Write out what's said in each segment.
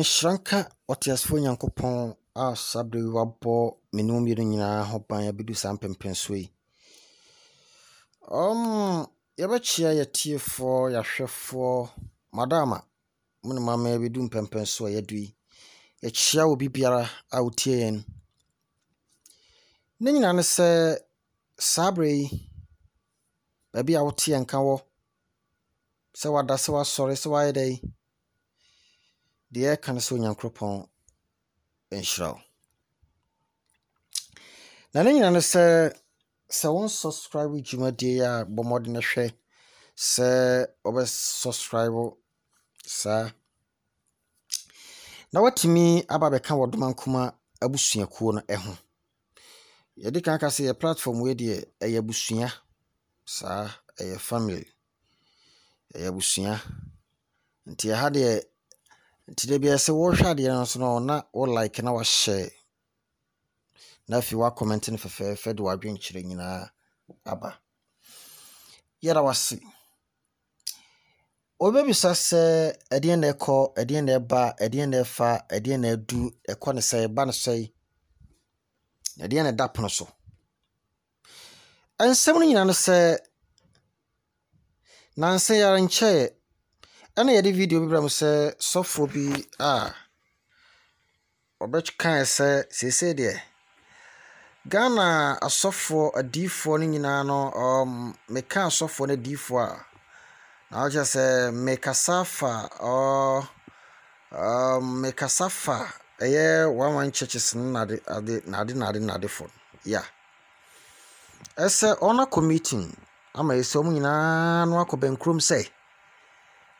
Shranka Otiasfo Yankopon a Sabri Wabo Minumi Nina Hopan Yabidu Sampem Pensui. Yabachia ya T4 ya chef Madama Munama Yabidum Pempenso Yadui. A chia will be biara out yen. Nina say Sabri Baby out and cow. So what does was sorry so why day? The air can so Yankropon and shroud. Na nina say one subscribe with you dear bomodin share say over subscribe sir. Na what me aba beka wodoman kuma abusuakuo no eho. Ye de kan ka say platform we de abusua sa family abusua nti ha de nti de bia se wo hwa de no so no na wo like na wa share na fi wa comment no fefe de wa dwenkyere nyina aba yera wase obebisa se edien na ekọ edien na eba edien na efa edien na edu ekọ ne se ba ne sei edien na dapono so ensem no nyina no se nanse yare nche ana yede video bi bram se sofo bi obetkan se de Ghana asofo adifo no nyina no meka asofo na adifo na aja se mekasafa mekasafa one churches na de for yeah ese ona committee ama ese mu nyina no akobenkrom say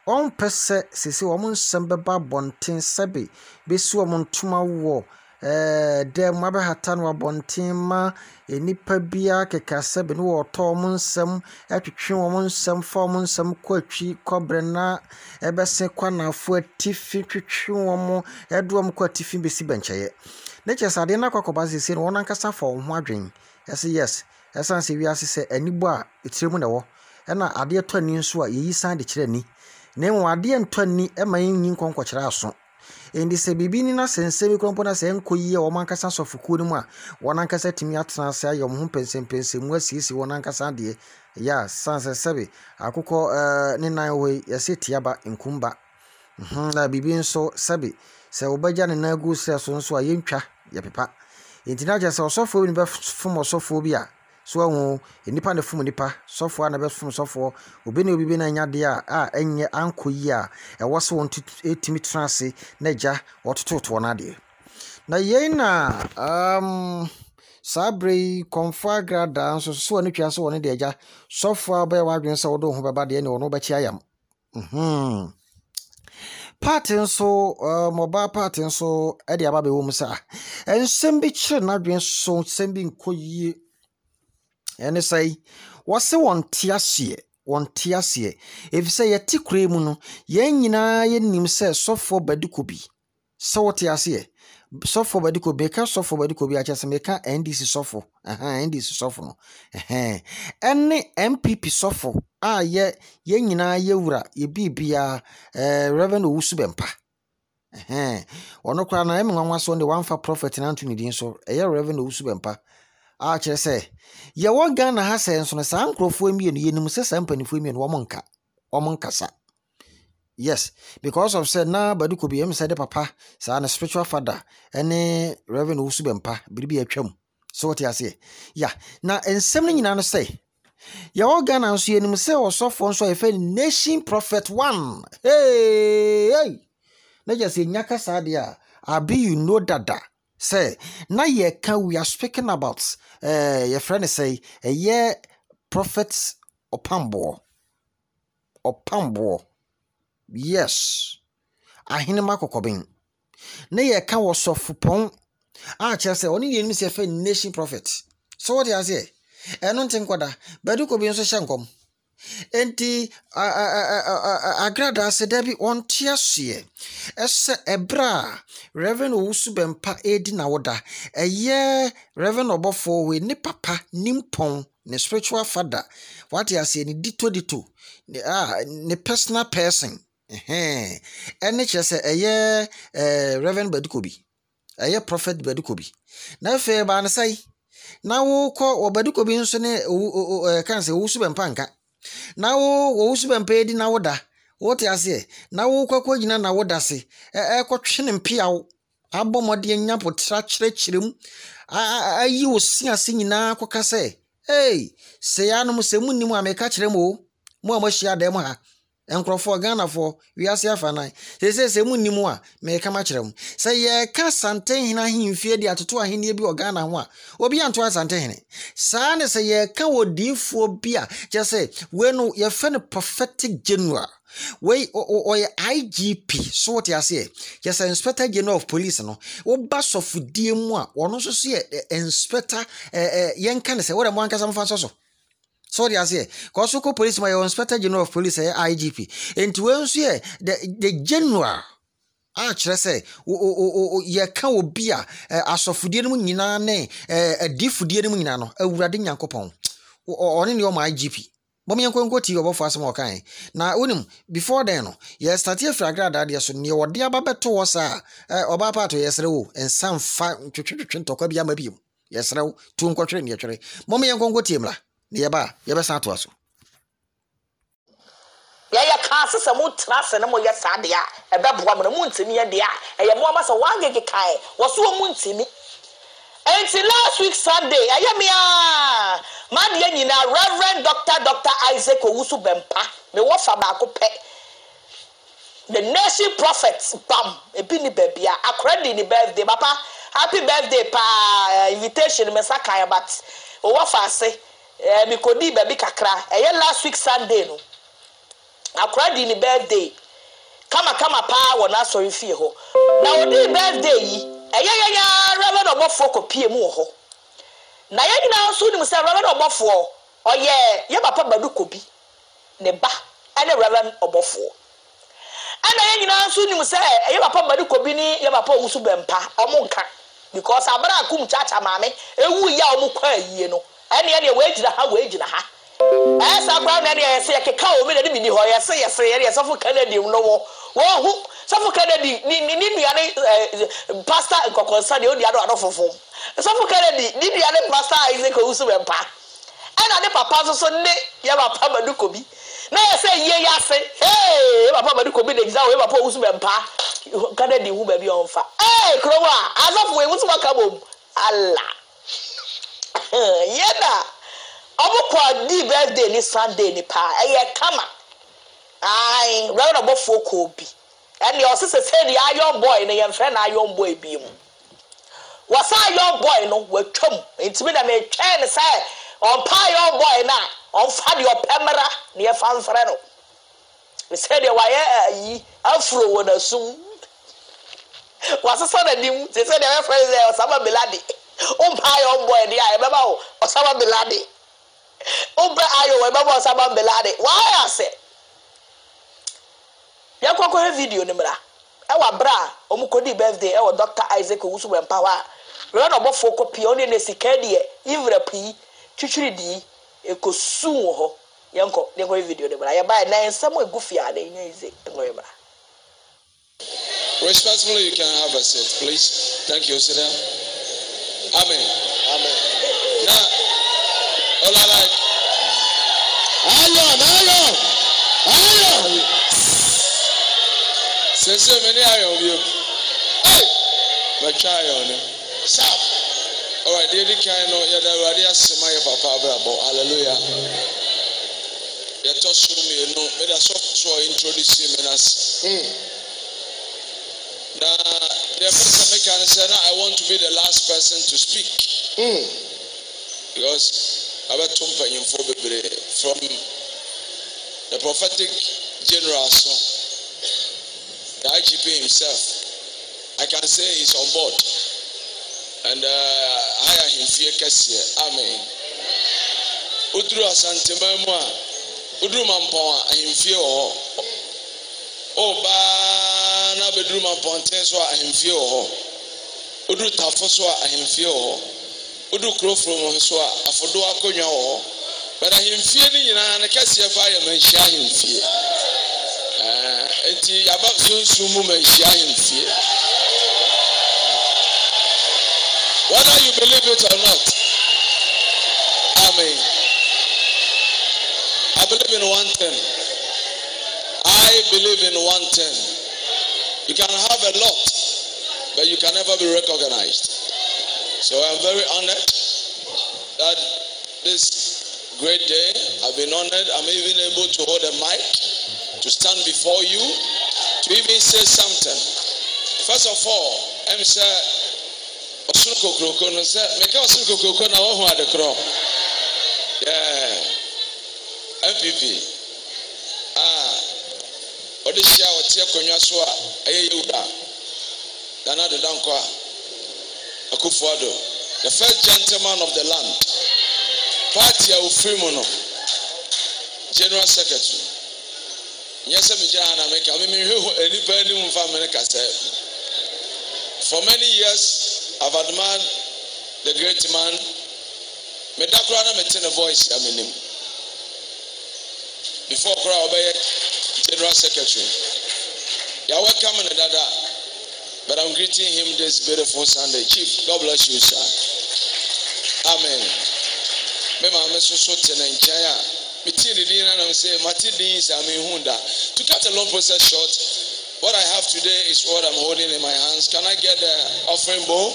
on pese sisi wo mun sembeba bonten sebe besu wo mun tuma wo dem mabe hata no bonten ma enipa bia kekase be no wo to mun sem atwetwe wo mun sem fa mun sem kwatwi kobre na ebese kwanafo atifi twetwe wo mu edom kwatifi besi bencheye ne chesade na kwakoba sisi no wona nkasa fa wo ho adwen yes esanse wi asese anibo a etiremu ne wo na ade to ani nso a yeyi san de kire ni ne wade ntoni ema yin konko kire aso endi se bibi ni na sense bi krompo na se enkoyi o mankasa sofuku ni mu a wona nkasa timi atena se ayom ho pense mu asisi wona nkasa de ya sanse sebe akukọ ni nan we yese tiaba nkumba na bibi nso sebe se obaja ne na gu se so nso a yentwa ye pepa enti na je se osofo ni be fom osofo bi a so ahu enipa na fum nipa sofo na be fum sofo obi na obi be na nyade a enye ankoyi a ewo se won etimi transe na ja otototo na de na ye na sabre konfa grada nso so ne twa so won de ja sofo abai wadwen se wodo ho beba de ne wono ba chi ayam party nso mobile party nso e de aba be wo mu sa ensem bi kire na dwen so ensem bi nkoyi ene say wase won tiasie efise ye tikure mu no ye nyina ye nim se sofo badiko bi se wo tiasie sofo badiko be ka sofo badiko bi acha se me ka NDC sofo NDC sofo no ene MPP sofo ye nyina ye wura ye bibia Reverend Owusu Bempa ono kwa na emwanwa so de wanfa prophet na Anthony din so Reverend Owusu Bempa chere say ye wo Ghana ha say nso na san krofo emienu yenim se san panifo emienu wo nkasa yes because of said na baduko bi em said papa sa na spiritual father ene Reverend Owusu Bempa biribi atwam so what you say yeah na ensem ni nyina no say ye wo Ghana nso yenim se osofo nso efe nation prophet 1 hey na just nyaka sa dia abi you know dada say na ye can we are speaking about your friend say ye prophets opambo yes ahine makokobin na ye can was of pon chere say oni ye nim say fe nation prophet so what you say eno ntin kwada baduko bi nso hyenkom enti agrada se dabi on tiasie ese ebra Reverend Owusu Bempa edi na woda Reverend Obofo we ni papa nimpon ne spiritual father what you say ni dito ne personal person Ene kyese eye Reverend Badukobi. Eye Prophet Badukobi. Na fe ba na sai. Na wo ko Badukobi nso ne kan se wo su bempa nka. Na wo su bempa edi na wo da. Wo te ase. Na wo kwakwa gina na wo da se. Kotwe mpiawo. Abomode nyapo tra kyerem. Ayi wo siase nyina koka se. Hey, se ya no se munnimu ameka kyerem o. Mo amahia dem ha. Enkrofo Ghana for wiase afanan. Se munnimu a meka ma kyerem. Se ye ka santen hina himfie de atoto ahene bi o Ghana ho a. Obi anto santen hene. Sa ne se ye ka wodifuo bi a je se we no ye fe no prophetic general. We or IGP so what you say. Yes, Inspector General of Police no. O bass of DMwa or no so see Inspector yen can say what a one can so. So they say, Kosoko Police my Inspector General of Police IGP. And to us here the general say ye can be as of Fudium Nina ne a diffudium Ninano, a Radin Yankopon or in your IGP. Mommy and go to your for some more kind. Now, before then, yes, started fragra that yes, near what dear Baba to us, or Baba to yes, and some fine to Tokabia maybe. Yes, no, 2 quarter near. Mommy and go timla, nearby, Yabasa to us. Ya cast some more trust and more yes, Sadia, a bad woman, a moon to me and dear, and your mama so one gig kai was so moon to me. And till last week Sunday, I am Madian Reverend Dr. Isaac Owusu Bempa, me wa fa ba ko pe. The nation prophets bam, e bi ni baby a credit ni birthday papa. Happy birthday pa invitation me sakaya but o wa fa se me kodi baby kakra. E last week Sunday no. Credit ni birthday. Kama pa wona sorry fie ho. Na odi birthday yi Reverend Obofo ko pie mu ho. Na ye nyina so nim se Reverend Obofo oye ye papa Badukobi ne ba ene Reverend Obofo. Ana ye nyina so nim se ye papa Badukobi ni ye papa Owusu Bempa omonka because abara akum chacha maame ewu ya omukwa yie no. Ene we gina ha. Esa kwa na ne se ye keka o me na ni ho ye se so fu Kennedy no wo hu so fu Kennedy ni nuane pastor nkokonsa de odi ado fofo so fu Kennedy ni nuane pastor Isaac Owusu Bempa ana ne papa so ne ye papa Badukobi na ye se ye ya se hey papa Badukobi de gza we papa Owusu Bempa Kennedy hu ba bi onfa krowa azofu we musu makabom Allah yena Obukwa di birthday ni Sunday ni pa eye kama ai Reverend Obofo ko bi and your sister said the iron boy na your friend iron boy bi mu was iron boy no we twam intimi na me twen say on pa iron boy na on fa de opemra na ye fan frɛ no we said the why yi afro wona sum was so na dim they said the friend say Osama bin Laden on pa iron boy dey e beba o Osama bin Laden Oba ayo we baba Osama bin Laden why I say ya kwakwa video ni mra e wa bra omukodi birthday e wa Dr. Isaac Owusu Bempa wa Reverend Obofo ko pie oni na sika de ivra pi twitwiri di ekosu ho yanko de ko video ni mra ya ba na ensam egufia na nyize ngoye mra. Respectfully, you can have a seat, please. Thank you, sir. Amen. Amen. Now, all right. Ayo. Sese many ayo you. Hey, my child. Stop. All right, the kind of ya da radio asema ya papa brabo. Hallelujah. Ya to show me no, me da so introduce me as. Now, the person can say, I want to be the last person to speak. Because I went from the prophetic general, the IGP himself. I can say he's on board. And hire him fear Kessie. Amen. Udru Asante Memwa, Udru Mampoa, him fear oh, na bedroom appointed so ahemfie ho odu tafo so ahemfie ho odu krofrom so afodo akonwa ho but ahemfie ni nyina na kase fa ya manhia ahemfie enti yaba sunsumu manhia hemfie. Whether you believe it or not. Amen. I believe in one thing. I believe in one thing. You can have a lot, but you can never be recognized. So I'm very honored that this great day I've been honored. I'm even able to hold a mic, to stand before you, to even say something. First of all, I'm saying, yeah, MPP. Odishia watia konwa so a ayewura Nana de Dankwa Akufo-Addo, the first gentleman of the land, party Ufrimono, General Secretary. Yes, for many years I've admired the great man. Medakrana metin a voice aminim. Before Kra Obey General Secretary. You are welcome in Dada, but I'm greeting him this beautiful Sunday. Chief, God bless you, sir. Amen. Mema meso tena nchaya. Mitini dina na mse matidi sa mihunda. To cut a long process short, what I have today is what I'm holding in my hands. Can I get the offering bowl?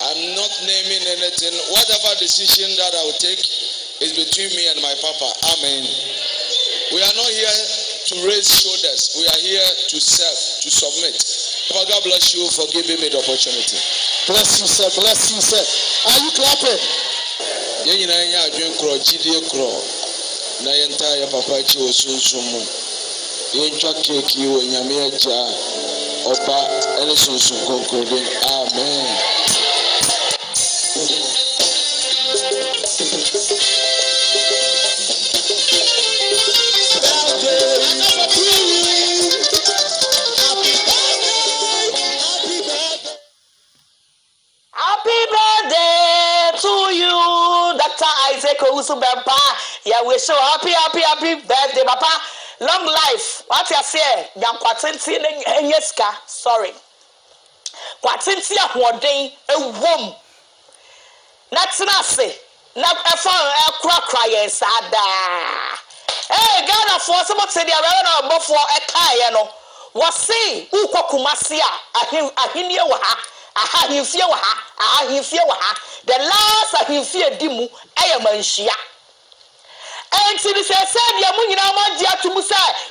I'm not naming anything. Whatever decision that I will take is between me and my Papa. Amen. We are not here to raise shoulders. We are here to serve, to submit. Papa, God bless you for giving me the opportunity. Bless you, sir. Bless you, sir. Are you clapping? Na entire Papa chi osunsumu. Yenchwa keki wo nyame aja oba ele sunsun konkodin. Amen. Yeah, we so happy birthday, Papa. Long life. What you say? Yan kwatinti enyeska. Sorry. Kwatinti ahwodin ewom. Na tena se. Na efa ekra yen sada. Hey, Ghana for some say they are na obofo ekaye no. Wo say ukwa Kumasi a ahinie wa ha. Ahimfie wa ha. Ahimfie wa ha. The last ahimfie dimu manhia. And to the said,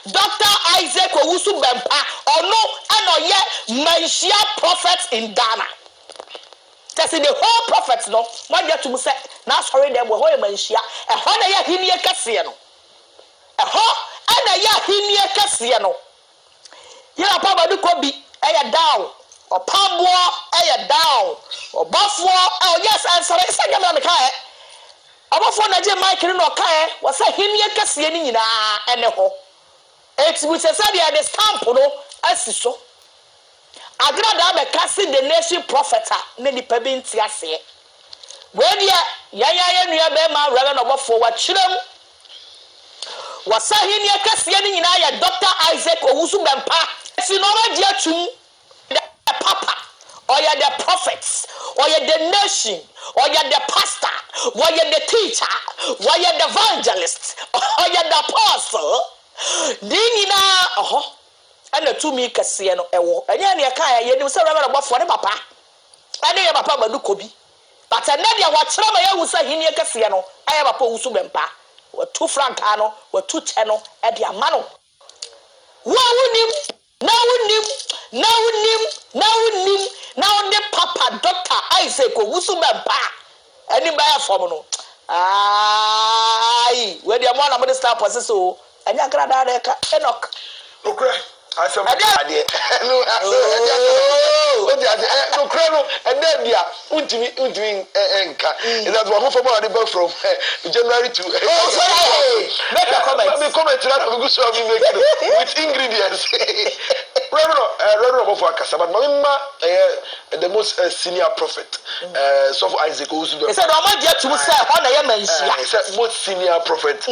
Dr. Isaac Owusu Bempa, or no, and yet manhia prophets in Ghana. That's in the whole prophets, no. What you to say, now sorry, they were whole manhia, a honor hinia Cassiano. A ho, and a ya hinia Cassiano. Yeah, Papa do Kobe, a down, or Pamboa, a down, or Buffalo, oh yes, and so I said, I'm on the car. Abofo na je Mike no kae wasa himye kase ni nyina ene ho eti we say dey the stamp no asiso agrada be kase the nation prophet na nipa bi nti ase we dia ya nua be ma rele no bofo wa chirem wasa himye kase ni nyina ya Dr. Isaac Owusu Bempa eti no ma dia tum the papa or you the prophets, or you the nation, or you the pastor, or you the teacher, or you the evangelist, or you the apostle. Dingina, and the 2 me Cassiano, and ya kaya, you say about for the papa. I know your papa Badukobi. But I never watch Ramaya who say Hinia Cassiano. I have a Pousu Bempa, or 2 francano, or 2 channel at the Amano. Now the Papa Dr. Isaac Owusu Bempa. Anybody for no? Aye, where the one of the star process so and ya grada Enoch. Okay. I said, no, and then they are doing enka. And that's what from January to make a comment with ingredients. The most senior prophet, so for Isaac Owusu. He said, most senior prophet,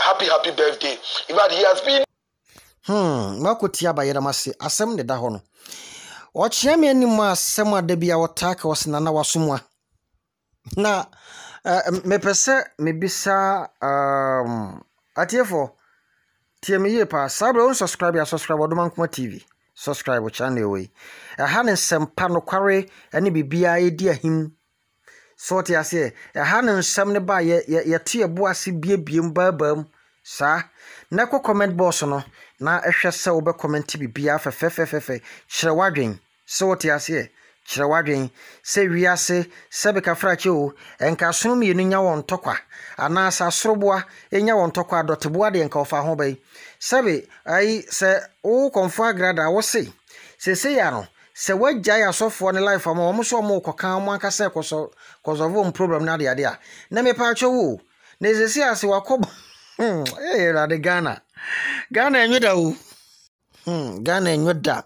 happy birthday. In fact, he has been. mako tia ba yera mase asem de da ho no o chia me anim asem ada bia wotaka wasna na wasomwa na me pese me bisa atiefo tie me ye pa sabre on subscribe Odomankoma TV subscribe channel we ha ne sempa no kware ene bibia edi ahim so te ase ha ne nsem ne ba ye tie bo ase biebiem babam sa na ko comment box no na ehwe se wo be comment bibia fefefefefe kire wadwen so te ase kire wadwen se wiase se be ka frache o enka sono me nya won tokwa ana sa soroboa enya won tokwa doteboa de enka ofa ho bai sebe ai se o konfa grada wo se ya no se wagya ya sofo ne life ama wo so mo kokan mo aka se koso problem na de ade a na me pa acho wo na ezesi ase wakob la de Ghana enweda wo Ghana enweda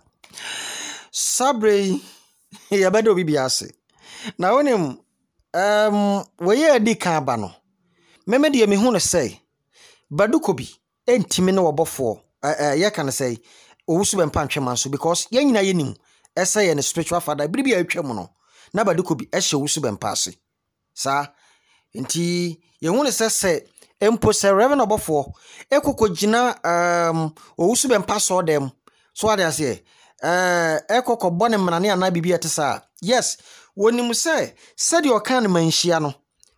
sabre ya bado bibi ase na wonim waye adi ka ba no meme de me hu no sei badukobi entimi ne wobofo ye kan sei owusu be mpantwe manso because ye nyina ye nim ese ye ne spiritual father biribi atwam no na badukobi ehye owusu be mpase sa enti ye hu ne se empo se reverend obofo ekokogina owusu be mpase odem so ade ase ekoko bone mnane ana bibia tesa yes wonim se de okan manhia no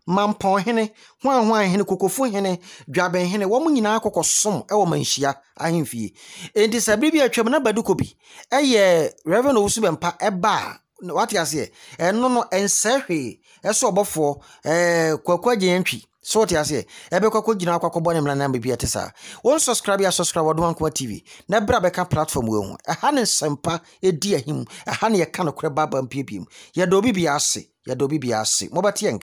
mampon hene hwan hene kokofu hene dwaben hene wo nyina akoko som e wo manhia ahemfie enti se bibia atwam na badukobi eye reverend owusu be mpa eba what you say no no ensehwe eso obofo kwakwaje ntwi so what you say ebe kwakogina akwakobone mna na bibia tesa won subscribe Odomankoma TV na bra beka platform we hu ha ne sempa edi ahim ha ne ye ka no kore baba mpiepiem ya do bibia ase mo batie